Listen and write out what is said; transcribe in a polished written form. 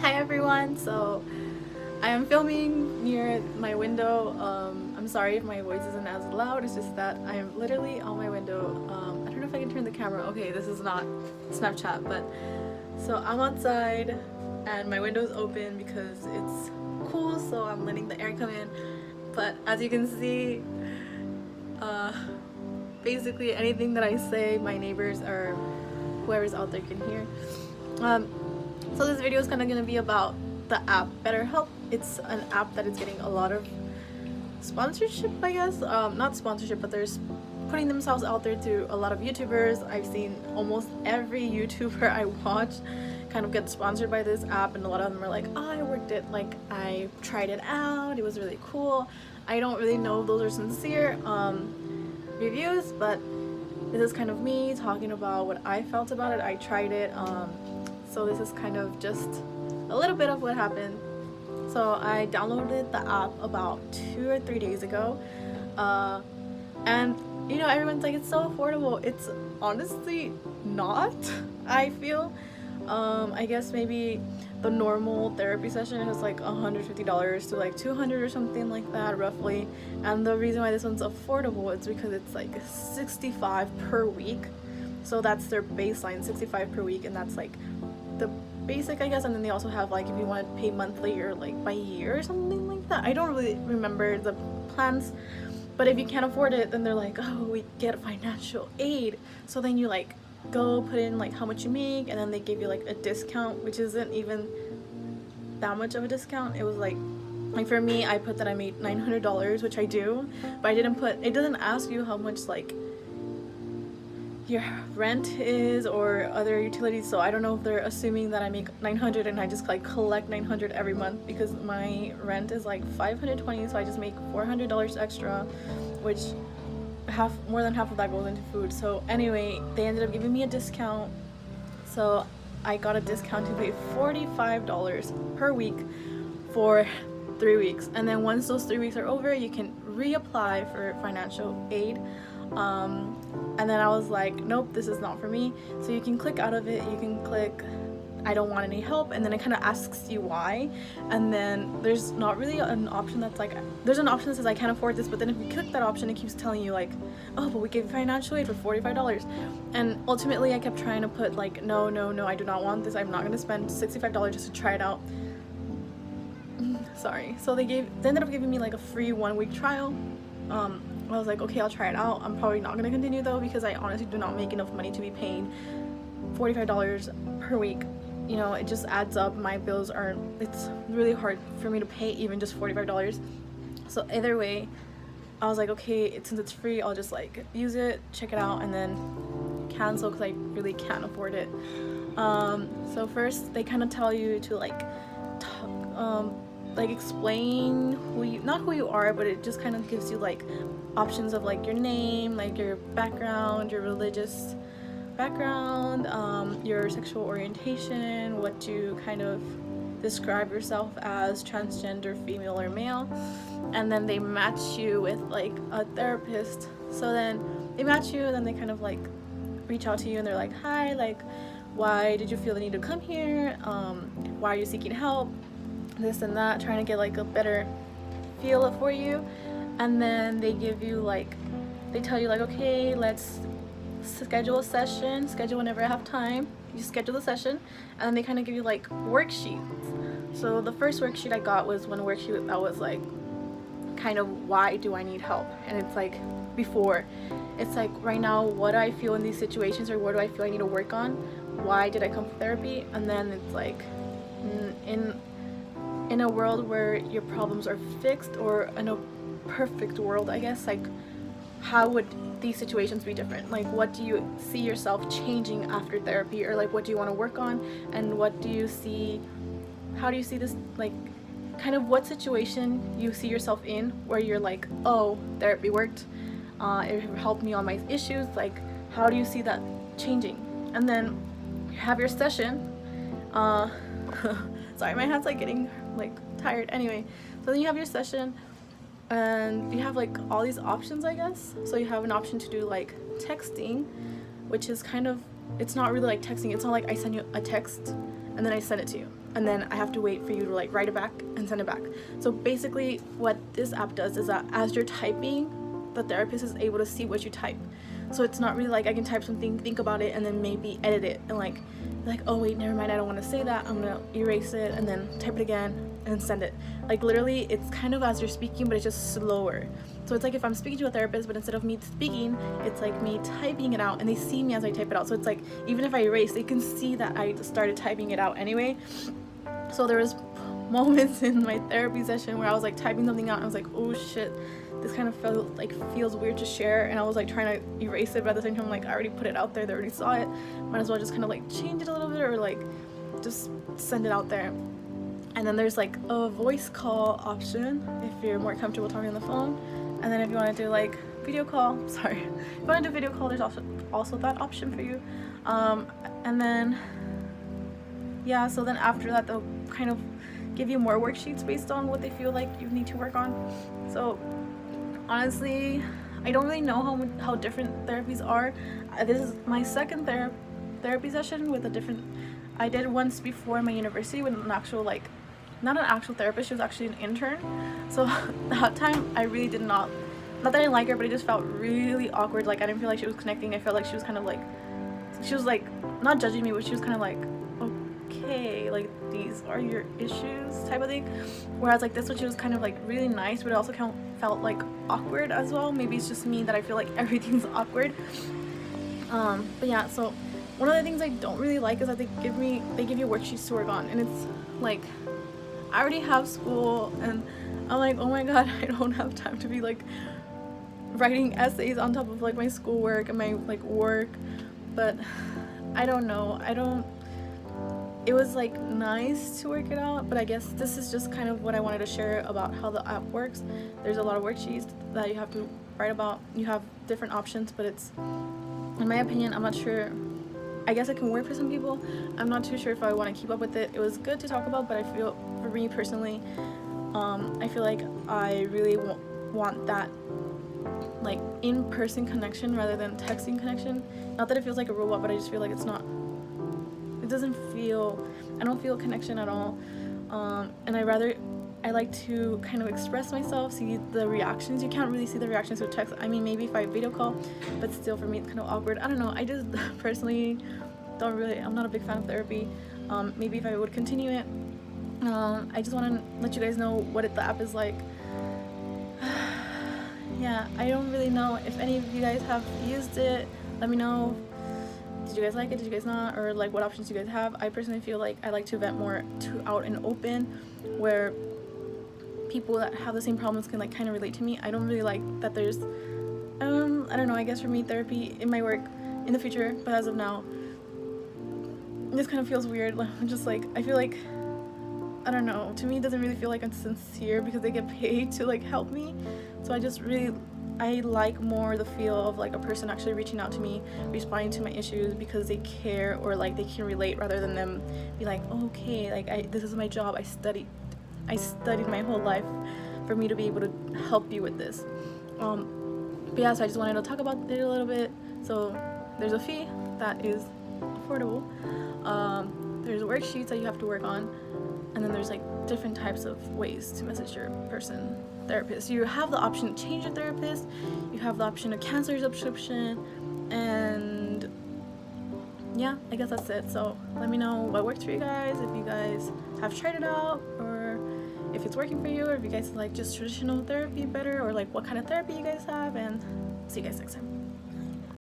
Hi everyone, so I am filming near my window. I'm sorry if my voice isn't as loud, it's just that I am literally on my window. I don't know if I can turn the camera. Okay, this is not Snapchat, but so I'm outside and my window's open because it's cool, so I'm letting the air come in. But as you can see, uh, basically anything that I say, my neighbors or whoever's out there can hear. So this video is kind of going to be about the app BetterHelp. It's an app that is getting a lot of sponsorship, I guess. Not sponsorship, but there's putting themselves out there to a lot of YouTubers. I've seen almost every YouTuber I watch kind of get sponsored by this app, and a lot of them are like, oh, I worked it, like I tried it out, it was really cool. I don't really know if those are sincere reviews, but this is kind of me talking about what I felt about it. I tried it. So this is kind of just a little bit of what happened. So I downloaded the app about 2 or 3 days ago, and you know, everyone's like, it's so affordable. It's honestly not. I feel I guess maybe the normal therapy session is like $150 to like $200 or something like that roughly, and the reason why this one's affordable is because it's like $65 per week. So that's their baseline, $65 per week, and that's like the basic, I guess. And then they also have like if you want to pay monthly or like by year or something like that. I don't really remember the plans, but if you can't afford it, then they're like, oh, we get financial aid. So then you like go put in like how much you make, and then they give you like a discount, which isn't even that much of a discount. It was like for me, I put that I made $900, which I do, but I didn't put, it doesn't ask you how much like your rent is or other utilities. So I don't know if they're assuming that I make $900 and I just like collect $900 every month, because my rent is like $520, so I just make $400 extra, which more than half of that goes into food. So anyway, they ended up giving me a discount, so I got a discount to pay $45 per week for 3 weeks, and then once those 3 weeks are over, you can reapply for financial aid. And then I was like, nope, this is not for me. So you can click out of it, you can click I don't want any help, and then it kind of asks you why, and then there's not really an option that's like, there's an option that says I can't afford this, but then if you click that option, it keeps telling you like, oh, but we gave you financial aid for $45. And ultimately I kept trying to put like, no, I do not want this, I'm not going to spend $65 just to try it out. Sorry. So they ended up giving me like a free 1-week trial. I was like, okay, I'll try it out. I'm probably not going to continue though, because I honestly do not make enough money to be paying $45 per week. You know, it just adds up. My bills it's really hard for me to pay even just $45. So either way, I was like, okay, since it's free, I'll just like use it, check it out, and then cancel, because I really can't afford it. So first they kind of tell you to like explain not who you are, but it just kind of gives you like options of like your name, like your background, your religious background, your sexual orientation, what you kind of describe yourself as, transgender, female or male, and then they match you with like a therapist. So then they match you, and then they kind of like reach out to you, and they're like, hi, like, why did you feel the need to come here, why are you seeking help, this and that, trying to get like a better feel for you. And then they give you like, they tell you like, okay, let's schedule a session, schedule whenever I have time. You schedule the session, and then they kind of give you like worksheets. So the first worksheet I got was one worksheet that was like kind of why do I need help, and it's like before, it's like right now, what do I feel in these situations, or what do I feel I need to work on, why did I come for therapy, and then it's like in a world where your problems are fixed, or in a perfect world, I guess, like how would these situations be different? Like, what do you see yourself changing after therapy, or like what do you want to work on, and what do you see, how do you see this, like kind of what situation you see yourself in where you're like, oh, therapy worked, it helped me on my issues, like how do you see that changing? And then you have your session. Sorry, my hand's like getting like tired. Anyway, so then you have your session, and you have like all these options, I guess. So you have an option to do like texting, which is kind of, it's not really like texting. It's not like I send you a text and then I send it to you. and then I have to wait for you to like write it back and send it back. So basically what this app does is that as you're typing, the therapist is able to see what you type. So it's not really like I can type something, think about it, and then maybe edit it and like oh wait, never mind, I don't want to say that, I'm gonna erase it and then type it again and send it. Like literally it's kind of as you're speaking, but it's just slower. So it's like if I'm speaking to a therapist, but instead of me speaking, it's like me typing it out, and they see me as I type it out. So it's like even if I erase, they can see that I started typing it out anyway. So there was moments in my therapy session where I was like typing something out and I was like, oh shit, this kind of feels weird to share, and I was like trying to erase it, but at the same time like I already put it out there, they already saw it, might as well just kind of like change it a little bit or like just send it out there. And then there's like a voice call option if you're more comfortable talking on the phone, and then if you want to do like video call, sorry, if you want to do video call, there's also that option for you. And then yeah, so then after that they'll kind of give you more worksheets based on what they feel like you need to work on. So honestly, I don't really know how different therapies are. This is my second therapy session with a different, I did once before in my university with an actual like, not an actual therapist, she was actually an intern. So that time I really did not that I didn't like her, but it just felt really awkward. Like I didn't feel like she was connecting. I felt like she was kind of like, she was like not judging me, but she was kind of like, okay, like these are your issues type of thing. Whereas like this one, she was kind of like really nice, but it also kind of felt like awkward as well. Maybe it's just me that I feel like everything's awkward. But yeah, so one of the things I don't really like is that they give you worksheets to work on, and it's like I already have school and I'm like, oh my god, I don't have time to be like writing essays on top of like my schoolwork and my like work. But I don't know, it was like nice to work it out, but I guess this is just kind of what I wanted to share about how the app works. There's a lot of worksheets that you have to write about. You have different options, but it's, in my opinion, I'm not sure. I guess it can work for some people. I'm not too sure if I want to keep up with it. It was good to talk about, but I feel, for me personally, I feel like I really want that like in-person connection rather than texting connection. Not that it feels like a robot, but I just feel like it's not, it doesn't feel, I don't feel connection at all. And I like to kind of express myself, see the reactions. You can't really see the reactions with text. I mean, maybe if I video call, but still for me it's kind of awkward. I don't know, I just personally I'm not a big fan of therapy. Maybe if I would continue it. I just want to let you guys know what the app is like. Yeah, I don't really know if any of you guys have used it. Let me know. Did you guys like it? Did you guys not? Or like what options do you guys have? I personally feel like I like to vent more out and open, where people that have the same problems can like kind of relate to me. I don't really like that there's I don't know, I guess for me therapy in my work in the future, but as of now this kind of feels weird. I'm just like, I feel like, I don't know, to me it doesn't really feel like I'm sincere because they get paid to like help me. So I like more the feel of like a person actually reaching out to me, responding to my issues because they care or like they can relate, rather than them be like, oh, okay, like this is my job, I studied my whole life for me to be able to help you with this. But yeah, so I just wanted to talk about it a little bit. So there's a fee that is affordable. There's worksheets that you have to work on, and then there's like different types of ways to message your therapist. You have the option to change your therapist, you have the option to cancel your subscription, and yeah, I guess that's it. So let me know what works for you guys, if you guys have tried it out, or if it's working for you, or if you guys like just traditional therapy better, or like what kind of therapy you guys have, and see you guys next time.